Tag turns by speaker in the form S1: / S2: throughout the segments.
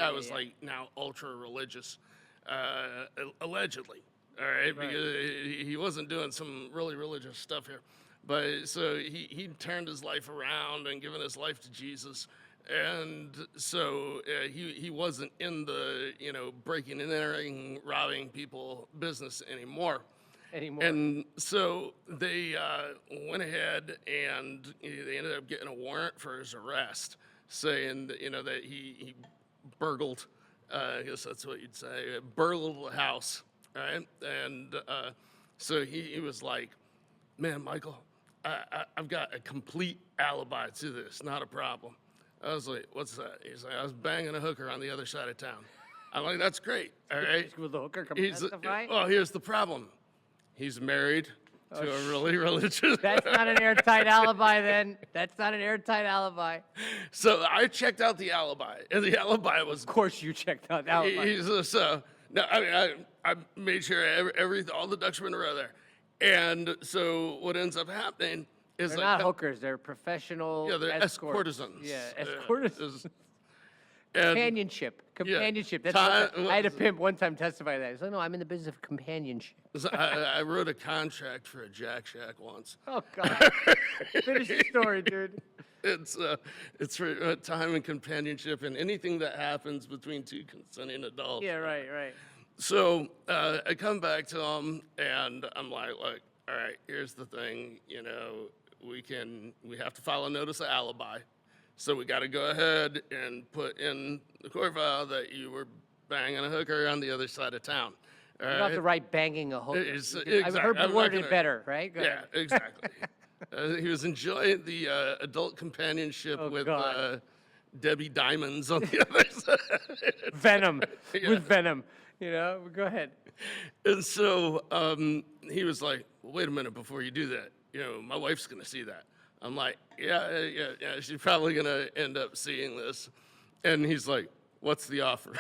S1: guy was like now ultra religious, allegedly. All right, because he wasn't doing some really religious stuff here, but so he turned his life around and given his life to Jesus, and so he wasn't in the breaking and entering, robbing people business anymore. And so they went ahead and they ended up getting a warrant for his arrest, saying that that he burgled. I guess that's what you'd say, burgled the house, right? And so he was like, "Man, Michael, I've got a complete alibi to this, not a problem." I was like, "What's that?" He's like, "I was banging a hooker on the other side of town." I'm like, "That's great, all right."
S2: Will the hooker come testify?
S1: Well, here's the problem. He's married to a really religious.
S2: That's not an airtight alibi, then. That's not an airtight alibi.
S1: So I checked out the alibi, and the alibi was.
S2: Of course, you checked out the alibi.
S1: No, I mean, I made sure all the ducks were in a row there, and so what ends up happening is
S2: They're not hookers. They're professional.
S1: Yeah, they're
S2: escorts.
S1: escortisans.
S2: Yeah, escortisans.
S1: And
S2: Companionship. That's I had a pimp one time testify to that. He's like, "No, I'm in the business of companionship."
S1: I wrote a contract for a Jack Shack once.
S2: Oh God! Finish the story, dude.
S1: It's for time and companionship and anything that happens between two consenting adults.
S2: Yeah, right.
S1: So I come back to him and I'm like, "Look, all right, here's the thing. We have to file a notice of alibi. So we got to go ahead and put in the court file that you were banging a hooker on the other side of town."
S2: You don't have to write banging a hooker.
S1: Exactly.
S2: I've heard you worded it better, right? Go ahead.
S1: Exactly. He was enjoying the adult companionship with Debbie Diamonds on the other side.
S2: Venom. With Venom. Go ahead.
S1: And so he was like, "Well, wait a minute before you do that. My wife's going to see that." I'm like, yeah, she's probably going to end up seeing this. And he's like, "What's the offer?"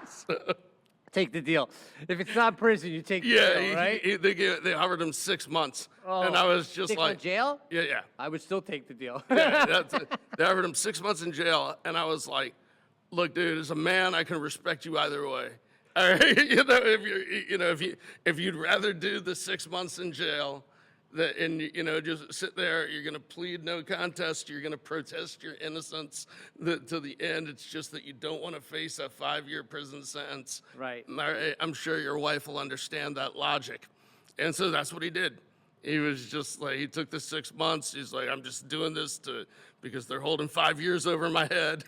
S1: So,
S2: take the deal. If it's not prison, you take the deal, right?
S1: They offered him 6 months. And I was just
S2: 6
S1: like.
S2: months jail?
S1: Yeah.
S2: I would still take the deal.
S1: Yeah, they offered him 6 months in jail. And I was like, "Look, dude, as a man, I can respect you either way. All right? If you'd rather do the 6 months in jail, just sit there, you're going to plead no contest, you're going to protest your innocence to the end. It's just that you don't want to face a 5-year prison sentence."
S2: Right.
S1: I'm sure your wife will understand that logic. And so that's what he did. He was just like, he took the 6 months. He's like, "I'm just doing this because they're holding 5 years over my head."